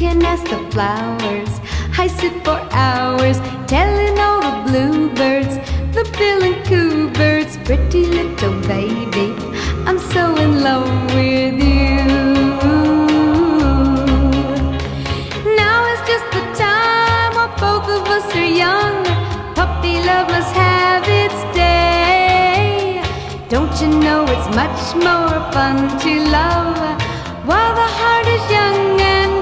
can ask the flowers. I sit for hours telling all the bluebirds, the bill and coo birds, pretty little baby, I'm so in love with you. Now is just the time while both of us are young. Puppy love must have its day. Don't you know it's much more fun to love while the heart is young and